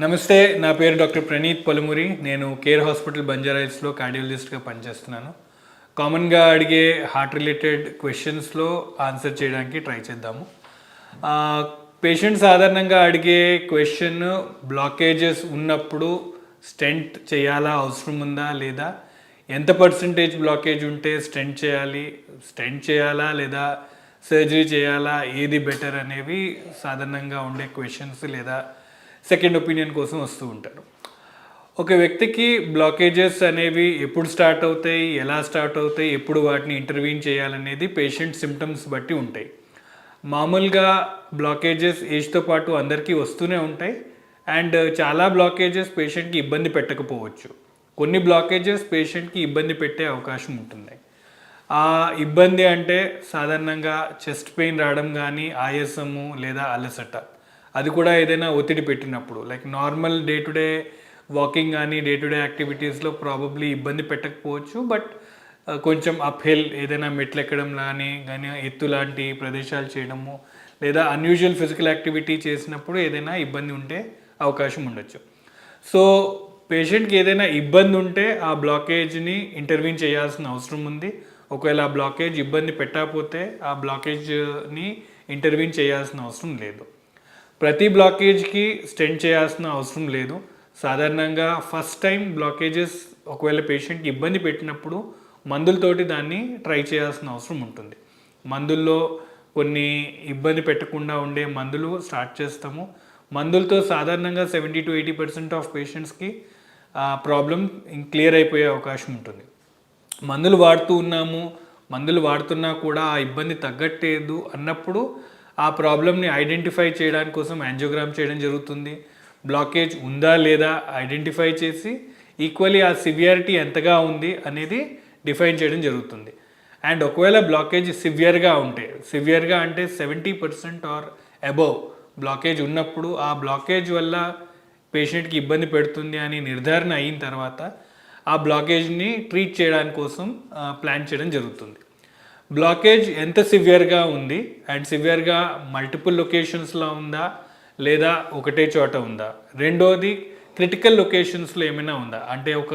నమస్తే, నా పేరు డాక్టర్ ప్రణీత్ పలుమురి. నేను కేర్ హాస్పిటల్ బంజారాహిల్స్లో కార్డియాలజిస్ట్గా పనిచేస్తున్నాను. కామన్గా అడిగే హార్ట్ రిలేటెడ్ క్వశ్చన్స్లో ఆన్సర్ చేయడానికి ట్రై చేద్దాము. పేషెంట్ సాధారణంగా అడిగే క్వశ్చన్, బ్లాకేజెస్ ఉన్నప్పుడు స్టెంట్ చేయాలా, అవసరం ఉందా లేదా, ఎంత పర్సంటేజ్ బ్లాకేజ్ ఉంటే స్టెంట్ చేయాలా లేదా సర్జరీ చేయాలా, ఏది బెటర్ అనేవి సాధారణంగా ఉండే క్వశ్చన్స్ లేదా సెకండ్ ఒపీనియన్ కోసం వస్తూ ఉంటారు. ఒక వ్యక్తికి బ్లాకేజెస్ అనేవి ఎప్పుడు స్టార్ట్ అవుతాయి, ఎలా స్టార్ట్ అవుతాయి, ఎప్పుడు వాటిని ఇంటర్వ్యూన్ చేయాలనేది పేషెంట్ సిమ్టమ్స్ బట్టి ఉంటాయి. మామూలుగా బ్లాకేజెస్ ఏజ్తో పాటు అందరికీ వస్తూనే ఉంటాయి. అండ్ చాలా బ్లాకేజెస్ పేషెంట్కి ఇబ్బంది పెట్టకపోవచ్చు. కొన్ని బ్లాకేజెస్ పేషెంట్కి ఇబ్బంది పెట్టే అవకాశం ఉంటుంది. ఆ ఇబ్బంది అంటే సాధారణంగా చెస్ట్ పెయిన్ రావడం కానీ, ఆయాసము లేదా అలసట, అది కూడా ఏదైనా ఒత్తిడి పెట్టినప్పుడు, like normal day to day walking కానీ డే టు డే యాక్టివిటీస్లో ప్రాబబ్లీ ఇబ్బంది పెట్టకపోవచ్చు. బట్ కొంచెం అప్హిల్ ఏదైనా మెట్లు ఎక్కడం కానీ ఎత్తు లాంటి ప్రదేశాలు చేయడము లేదా అన్యూజువల్ ఫిజికల్ యాక్టివిటీ చేసినప్పుడు ఏదైనా ఇబ్బంది ఉంటే అవకాశం ఉండొచ్చు. సో పేషెంట్కి ఏదైనా ఇబ్బంది ఉంటే ఆ బ్లాకేజ్ని ఇంటర్వ్యూన్ చేయాల్సిన అవసరం ఉంది. ఒకవేళ ఆ బ్లాకేజ్ ఇబ్బంది పెట్టకపోతే ఆ బ్లాకేజ్ని ఇంటర్వ్యూన్ చేయాల్సిన అవసరం లేదు. ప్రతి బ్లాకేజ్కి స్టెంట్ చేయాల్సిన అవసరం లేదు. సాధారణంగా ఫస్ట్ టైం బ్లాకేజెస్ ఒకవేళ పేషెంట్కి ఇబ్బంది పెట్టినప్పుడు మందులతోటి దాన్ని ట్రై చేయాల్సిన అవసరం ఉంటుంది. మందుల్లో కొన్ని ఇబ్బంది పెట్టకుండా ఉండే మందులు స్టార్ట్ చేస్తాము. మందులతో సాధారణంగా 70-80% ఆఫ్ పేషెంట్స్కి ప్రాబ్లం క్లియర్ అయిపోయే అవకాశం ఉంటుంది. మందులు వాడుతున్నా కూడా ఆ ఇబ్బంది తగ్గట్లేదు అన్నప్పుడు ఆ ప్రాబ్లమ్ని ఐడెంటిఫై చేయడానికి కోసం యాంజియోగ్రామ్ చేయడం జరుగుతుంది. బ్లాకేజ్ ఉందా లేదా ఐడెంటిఫై చేసి ఈక్వల్లీ ఆ సివియారిటీ ఎంతగా ఉంది అనేది డిఫైన్ చేయడం జరుగుతుంది. అండ్ ఒకవేళ బ్లాకేజ్ సివియర్గా అంటే 70% ఆర్ అబవ్ బ్లాకేజ్ ఉన్నప్పుడు ఆ బ్లాకేజ్ వల్ల పేషెంట్కి ఇబ్బంది పెడుతుంది అని నిర్ధారణ అయిన తర్వాత ఆ బ్లాకేజ్ని ట్రీట్ చేయడానికి కోసం ప్లాన్ చేయడం జరుగుతుంది. బ్లాకేజ్ ఎంత సివియర్గా ఉంది అండ్ సివియర్గా మల్టిపుల్ లొకేషన్స్లో ఉందా లేదా ఒకటే చోట ఉందా, రెండోది క్రిటికల్ లొకేషన్స్లో ఏమైనా ఉందా, అంటే ఒక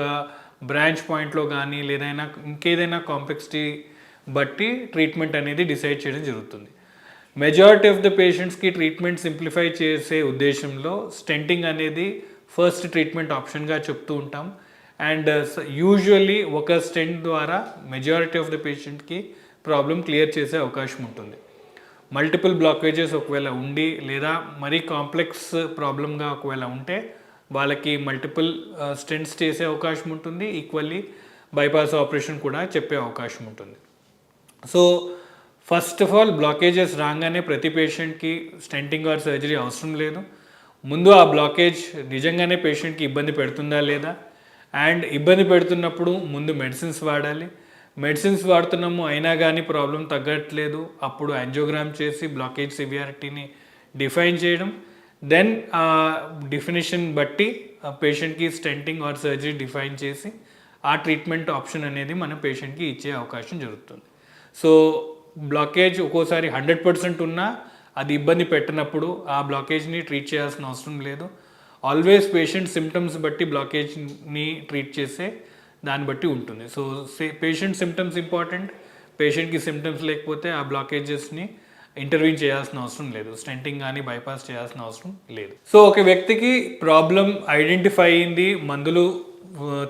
బ్రాంచ్ పాయింట్లో కానీ లేదైనా ఇంకేదైనా కాంప్లెక్సిటీ బట్టి ట్రీట్మెంట్ అనేది డిసైడ్ చేయడం జరుగుతుంది. మెజారిటీ ఆఫ్ ద పేషెంట్స్కి ట్రీట్మెంట్ సింప్లిఫై చేసే ఉద్దేశంలో స్టెంటింగ్ అనేది ఫస్ట్ ట్రీట్మెంట్ ఆప్షన్గా చెప్తూ ఉంటాం. అండ్ యూజువల్లీ ఒక స్టెంట్ ద్వారా మెజారిటీ ఆఫ్ ద పేషెంట్కి ప్రాబ్లం క్లియర్ చేసే అవకాశం ఉంటుంది. మల్టిపుల్ బ్లాకేజెస్ ఒకవేళ ఉండి లేదా మరీ కాంప్లెక్స్ ప్రాబ్లంగా ఒకవేళ ఉంటే వాళ్ళకి మల్టిపుల్ స్టెంట్స్ చేసే అవకాశం ఉంటుంది. ఈక్వల్లీ బైపాస్ ఆపరేషన్ కూడా చెప్పే అవకాశం ఉంటుంది. So first of all blockages రాగానే ప్రతి పేషెంట్కి స్టెంటింగ్ ఆర్ సర్జరీ అవసరం లేదు. ముందు ఆ బ్లాకేజ్ నిజంగానే పేషెంట్కి ఇబ్బంది పెడుతుందా లేదా, అండ్ ఇబ్బంది పెడుతున్నప్పుడు ముందు మెడిసిన్స్ వాడాలి. మెడిసిన్స్ వాడుతున్నాము అయినా కానీ ప్రాబ్లం తగ్గట్లేదు, అప్పుడు యాంజియోగ్రామ్ చేసి బ్లాకేజ్ సివియారిటీని డిఫైన్ చేయడం. దెన్ ఆ డెఫినేషన్ బట్టి పేషెంట్కి స్టెంటింగ్ ఆర్ సర్జరీ డిఫైన్ చేసి ఆ ట్రీట్మెంట్ ఆప్షన్ అనేది మన పేషెంట్కి ఇచ్చే అవకాశం జరుగుతుంది. సో బ్లాకేజ్ ఒక్కోసారి 100% ఉన్నా అది ఇబ్బంది పెట్టినప్పుడు ఆ బ్లాకేజ్ని ట్రీట్ చేయాల్సిన అవసరం లేదు. ఆల్వేస్ పేషెంట్ సిమ్టమ్స్ బట్టి బ్లాకేజ్ని ట్రీట్ చేసే దాన్ని బట్టి ఉంటుంది. So patient symptoms important. పేషెంట్కి సిమ్టమ్స్ లేకపోతే ఆ బ్లాకేజెస్ని ఇంటర్వ్యూన్ చేయాల్సిన అవసరం లేదు, స్టెంటింగ్ కానీ బైపాస్ చేయాల్సిన అవసరం లేదు. సో ఒక వ్యక్తికి ప్రాబ్లం ఐడెంటిఫై అయింది, మందులు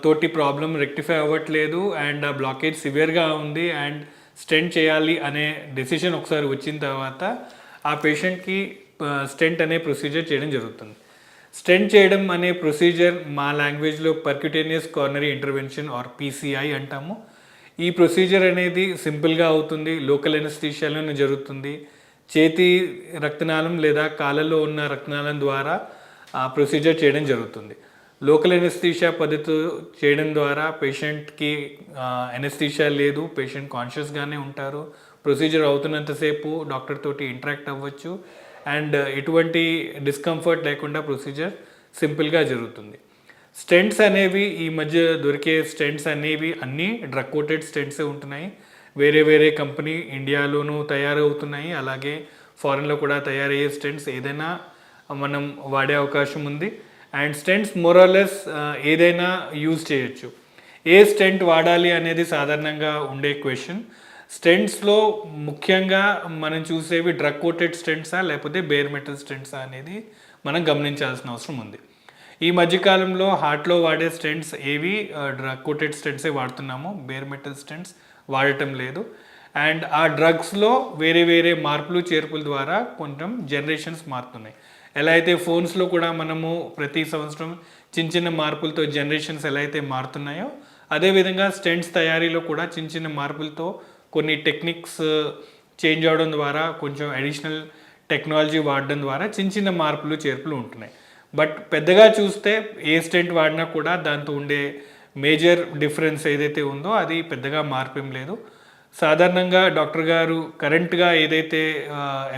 తోటి ప్రాబ్లం రెక్టిఫై అవ్వట్లేదు అండ్ ఆ బ్లాకేజ్ సివియర్గా ఉంది అండ్ స్టెంట్ చేయాలి అనే డెసిషన్ ఒకసారి వచ్చిన తర్వాత ఆ పేషెంట్కి స్టెంట్ అనే ప్రొసీజర్ చేయడం జరుగుతుంది. స్టెంట్ చేయడం అనే ప్రొసీజర్ మా లాంగ్వేజ్లో percutaneous coronary intervention or PCI అంటాము. ఈ ప్రొసీజర్ అనేది సింపుల్గా అవుతుంది, లోకల్ ఎనస్థీషియాలోనే జరుగుతుంది. చేతి రక్తనాళం లేదా కాళ్ళలో ఉన్న రక్తనాళం ద్వారా ఆ ప్రొసీజర్ చేయడం జరుగుతుంది. లోకల్ ఎనస్థీషియా పద్ధతి చేయడం ద్వారా పేషెంట్కి ఎనస్థీషియా లేదు, పేషెంట్ కాన్షియస్గానే ఉంటారు. ప్రొసీజర్ అవుతున్నంతసేపు డాక్టర్ తోటి ఇంటరాక్ట్ అవ్వచ్చు అండ్ ఎటువంటి డిస్కంఫర్ట్ లేకుండా ప్రొసీజర్ సింపుల్గా జరుగుతుంది. స్టెంట్స్ అనేవి ఈ మధ్య దొరికే స్టెంట్స్ అనేవి అన్నీ డ్రగ్ కోటెడ్ స్టెంట్సే ఉంటున్నాయి. వేరే వేరే కంపెనీ ఇండియాలోనూ తయారవుతున్నాయి, అలాగే ఫారెన్లో కూడా తయారయ్యే స్టెంట్స్ ఏదైనా మనం వాడే అవకాశం ఉంది. అండ్ స్టెంట్స్ మోరలెస్ ఏదైనా యూజ్ చేయొచ్చు. ఏ స్టెంట్ వాడాలి అనేది సాధారణంగా ఉండే క్వశ్చన్. స్టెంట్స్లో ముఖ్యంగా మనం చూసేవి డ్రగ్ కోటెడ్ స్టెంట్సా లేకపోతే బేర్ మెటల్ స్టెంట్సా అనేది మనం గమనించాల్సిన అవసరం ఉంది. ఈ మధ్యకాలంలో హార్ట్లో వాడే స్టెంట్స్ ఏవి డ్రగ్ కోటెడ్ స్టెంట్సే వాడుతున్నాము, బేర్ మెటల్ స్టెంట్స్ వాడటం లేదు. అండ్ ఆ డ్రగ్స్లో వేరే వేరే మార్పులు చేర్పుల ద్వారా కొంచెం జనరేషన్స్ మారుతున్నాయి. ఎలా అయితే ఫోన్స్లో కూడా మనము ప్రతి సంవత్సరం చిన్న చిన్న మార్పులతో జనరేషన్స్ ఎలా అయితే మారుతున్నాయో, అదేవిధంగా స్టెంట్స్ తయారీలో కూడా చిన్న చిన్న మార్పులతో కొన్ని టెక్నిక్స్ చేంజ్ అవడం ద్వారా, కొంచెం అడిషనల్ టెక్నాలజీ వాడడం ద్వారా చిన్న చిన్న మార్పులు చేర్పులు ఉంటున్నాయి. బట్ పెద్దగా చూస్తే ఏ స్టెంట్ వాడినా కూడా దాంతో ఉండే మేజర్ డిఫరెన్స్ ఏదైతే ఉందో అది పెద్దగా మార్పు ఏం లేదు. సాధారణంగా డాక్టర్ గారు కరెంట్గా ఏదైతే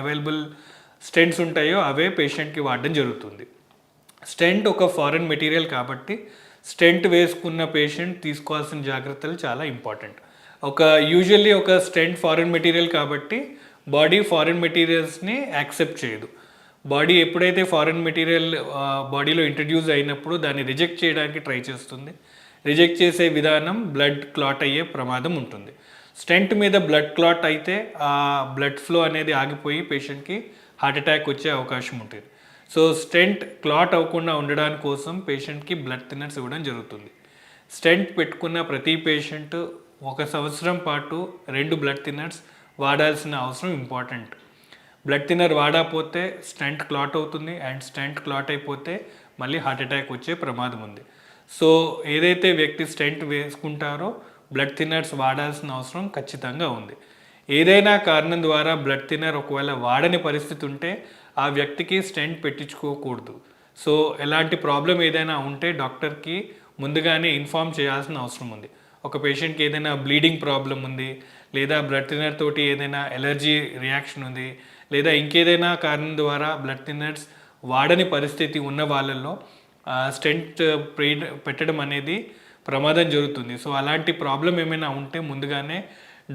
అవైలబుల్ స్టెంట్స్ ఉంటాయో అవే పేషెంట్కి వాడడం జరుగుతుంది. స్టెంట్ ఒక ఫారెన్ మెటీరియల్ కాబట్టి స్టెంట్ వేసుకున్న పేషెంట్ తీసుకోవాల్సిన జాగ్రత్తలు చాలా ఇంపార్టెంట్. యూజువల్లీ ఒక స్టెంట్ ఫారెన్ మెటీరియల్ కాబట్టి బాడీ ఫారెన్ మెటీరియల్స్ని యాక్సెప్ట్ చేయదు. బాడీ ఎప్పుడైతే ఫారెన్ మెటీరియల్ బాడీలో ఇంట్రడ్యూస్ అయినప్పుడు దాన్ని రిజెక్ట్ చేయడానికి ట్రై చేస్తుంది. రిజెక్ట్ చేసే విధానం బ్లడ్ క్లాట్ అయ్యే ప్రమాదం ఉంటుంది. స్టెంట్ మీద బ్లడ్ క్లాట్ అయితే ఆ బ్లడ్ ఫ్లో అనేది ఆగిపోయి పేషెంట్కి హార్ట్ అటాక్ వచ్చే అవకాశం ఉంటుంది. సో స్టెంట్ క్లాట్ అవ్వకుండా ఉండడానికి కోసం పేషెంట్కి బ్లడ్ థిన్నర్స్ ఇవ్వడం జరుగుతుంది. స్టెంట్ పెట్టుకున్న ప్రతి పేషెంట్ 1 సంవత్సరం పాటు 2 బ్లడ్ థిన్నర్స్ వాడాల్సిన అవసరం ఇంపార్టెంట్. బ్లడ్ థిన్నర్ వాడకపోతే స్టెంట్ క్లాట్ అవుతుంది, అండ్ స్టెంట్ క్లాట్ అయిపోతే మళ్ళీ హార్ట్ అటాక్ వచ్చే ప్రమాదం ఉంది. సో ఏదైతే వ్యక్తి స్టెంట్ వేసుకుంటారో బ్లడ్ థిన్నర్స్ వాడాల్సిన అవసరం ఖచ్చితంగా ఉంది. ఏదైనా కారణం ద్వారా బ్లడ్ థిన్నర్ ఒకవేళ వాడని పరిస్థితి ఉంటే ఆ వ్యక్తికి స్టెంట్ పెట్టించుకోకూడదు. సో ఎలాంటి ప్రాబ్లం ఏదైనా ఉంటే డాక్టర్కి ముందుగానే ఇన్ఫామ్ చేయాల్సిన అవసరం ఉంది. ఒక పేషెంట్కి ఏదైనా బ్లీడింగ్ ప్రాబ్లం ఉంది, లేదా బ్లడ్ థిన్నర్ తోటి ఏదైనా ఎలర్జీ రియాక్షన్ ఉంది, లేదా ఇంకేదైనా కారణం ద్వారా బ్లడ్ థిన్నర్స్ వాడని పరిస్థితి ఉన్న వాళ్ళల్లో స్టెంట్ పెట్టడం అనేది ప్రమాదం జరుగుతుంది. సో అలాంటి ప్రాబ్లం ఏమైనా ఉంటే ముందుగానే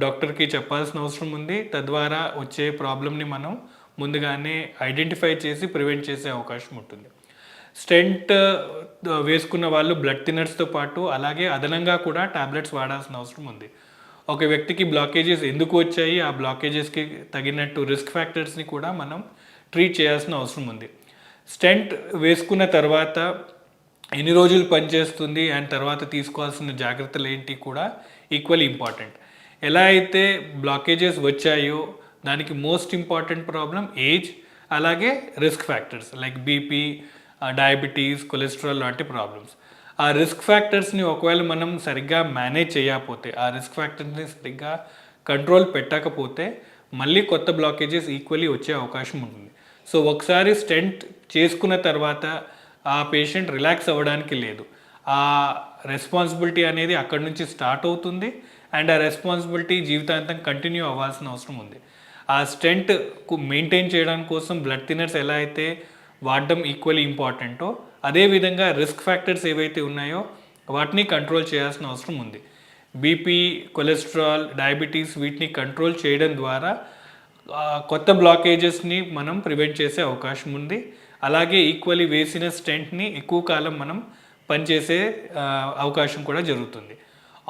డాక్టర్కి చెప్పాల్సిన అవసరం ఉంది. తద్వారా వచ్చే ప్రాబ్లమ్ని మనం ముందుగానే ఐడెంటిఫై చేసి ప్రివెంట్ చేసే అవకాశం ఉంటుంది. స్టెంట్ వేసుకున్న వాళ్ళు బ్లడ్ థిన్నర్స్తో పాటు అలాగే అదనంగా కూడా టాబ్లెట్స్ వాడాల్సిన అవసరం ఉంది. ఒక వ్యక్తికి బ్లాకేజెస్ ఎందుకు వచ్చాయి, ఆ బ్లాకేజెస్కి తగినట్టు రిస్క్ ఫ్యాక్టర్స్ని కూడా మనం ట్రీట్ చేయాల్సిన అవసరం ఉంది. స్టెంట్ వేసుకున్న తర్వాత ఎన్ని రోజులు పనిచేస్తుంది అండ్ తర్వాత తీసుకోవాల్సిన జాగ్రత్తలు ఏంటి కూడా ఈక్వల్లీ ఇంపార్టెంట్. ఎలా అయితే బ్లాకేజెస్ వచ్చాయో దానికి మోస్ట్ ఇంపార్టెంట్ ప్రాబ్లం ఏజ్, అలాగే risk factors like BP, diabetes, cholesterol లాంటి ప్రాబ్లమ్స్. ఆ రిస్క్ ఫ్యాక్టర్స్ని ఒకవేళ మనం సరిగ్గా మేనేజ్ చేయకపోతే, ఆ రిస్క్ ఫ్యాక్టర్స్ని సరిగ్గా కంట్రోల్ పెట్టకపోతే మళ్ళీ కొత్త బ్లాకేజెస్ ఈక్వల్లీ వచ్చే అవకాశం ఉంటుంది. సో ఒకసారి స్టెంట్ చేసుకున్న తర్వాత ఆ పేషెంట్ రిలాక్స్ అవ్వడానికి లేదు. ఆ రెస్పాన్సిబిలిటీ అనేది అక్కడి నుంచి స్టార్ట్ అవుతుంది, అండ్ ఆ రెస్పాన్సిబిలిటీ జీవితాంతం కంటిన్యూ అవ్వాల్సిన అవసరం ఉంది. ఆ స్టెంట్కు మెయింటైన్ చేయడానికి కోసం బ్లడ్ థిన్నర్స్ ఎలా అయితే వాడడం ఈక్వల్లీ ఇంపార్టెంటో, అదేవిధంగా రిస్క్ ఫ్యాక్టర్స్ ఏవైతే ఉన్నాయో వాటిని కంట్రోల్ చేయాల్సిన అవసరం ఉంది. బీపీ, కొలెస్ట్రాల్, డయాబెటీస్ వీటిని కంట్రోల్ చేయడం ద్వారా కొత్త బ్లాకేజెస్ని మనం ప్రివెంట్ చేసే అవకాశం ఉంది. అలాగే ఈక్వల్లీ వేసిన స్టెంట్ని ఎక్కువ కాలం మనం పనిచేసే అవకాశం కూడా జరుగుతుంది.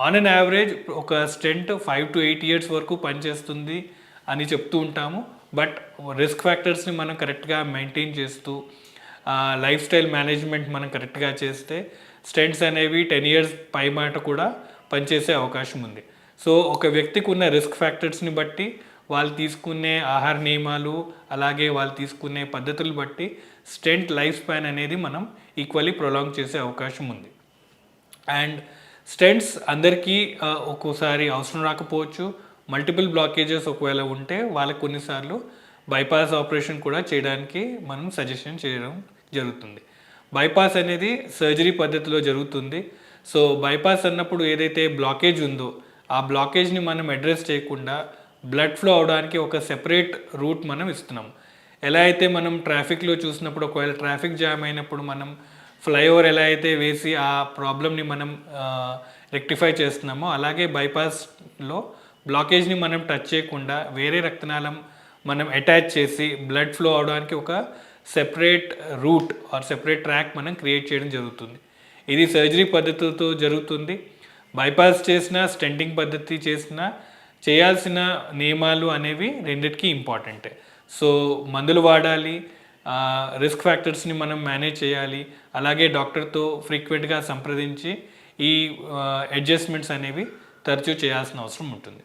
ఆన్ అన్ యావరేజ్ ఒక స్టెంట్ 5 to 8 years వరకు పనిచేస్తుంది అని చెప్తూ ఉంటాము. బట్ రిస్క్ ఫ్యాక్టర్స్ని మనం కరెక్ట్గా మెయింటైన్ చేస్తూ లైఫ్ స్టైల్ మేనేజ్మెంట్ మనం కరెక్ట్గా చేస్తే స్టెంట్స్ అనేవి 10 years పై మాట కూడా పనిచేసే అవకాశం ఉంది. సో ఒక వ్యక్తికి ఉన్న రిస్క్ ఫ్యాక్టర్స్ని బట్టి, వాళ్ళు తీసుకునే ఆహార నియమాలు, అలాగే వాళ్ళు తీసుకునే పద్ధతులు బట్టి స్టెంట్ లైఫ్ స్పాన్ అనేది మనం ఈక్వల్లీ ప్రొలాంగ్ చేసే అవకాశం ఉంది. అండ్ స్టెంట్స్ అందరికీ ఒక్కోసారి అవసరం రాకపోవచ్చు. మల్టిపుల్ బ్లాకేజెస్ ఒకవేళ ఉంటే వాళ్ళకి కొన్నిసార్లు బైపాస్ ఆపరేషన్ కూడా చేయడానికి మనం సజెషన్ చేయడం జరుగుతుంది. బైపాస్ అనేది సర్జరీ పద్ధతిలో జరుగుతుంది. సో బైపాస్ అన్నప్పుడు ఏదైతే బ్లాకేజ్ ఉందో ఆ బ్లాకేజ్ని మనం అడ్రస్ చేయకుండా బ్లడ్ ఫ్లో అవడానికి ఒక సెపరేట్ రూట్ మనం ఇస్తున్నాం. ఎలా అయితే మనం ట్రాఫిక్లో చూసినప్పుడు ఒకవేళ ట్రాఫిక్ జామ్ అయినప్పుడు మనం ఫ్లైఓవర్ ఎలా అయితే వేసి ఆ ప్రాబ్లమ్ని మనం రెక్టిఫై చేస్తున్నామో, అలాగే బైపాస్లో బ్లాకేజ్ని మనం టచ్ చేయకుండా వేరే రక్తనాళం మనం అటాచ్ చేసి బ్లడ్ ఫ్లో అవడానికి ఒక separate route or separate track మనం క్రియేట్ చేయడం జరుగుతుంది. ఇది సర్జరీ పద్ధతులతో జరుగుతుంది. బైపాస్ చేసినా స్టెంటింగ్ పద్ధతి చేసినా చేయాల్సిన నియమాలు అనేవి రెండిటికి ఇంపార్టెంటే. సో మందులు వాడాలి, రిస్క్ ఫ్యాక్టర్స్ని మనం మేనేజ్ చేయాలి, అలాగే డాక్టర్తో ఫ్రీక్వెంట్గా సంప్రదించి ఈ అడ్జస్ట్మెంట్స్ అనేవి తరచూ చేయాల్సిన అవసరం ఉంటుంది.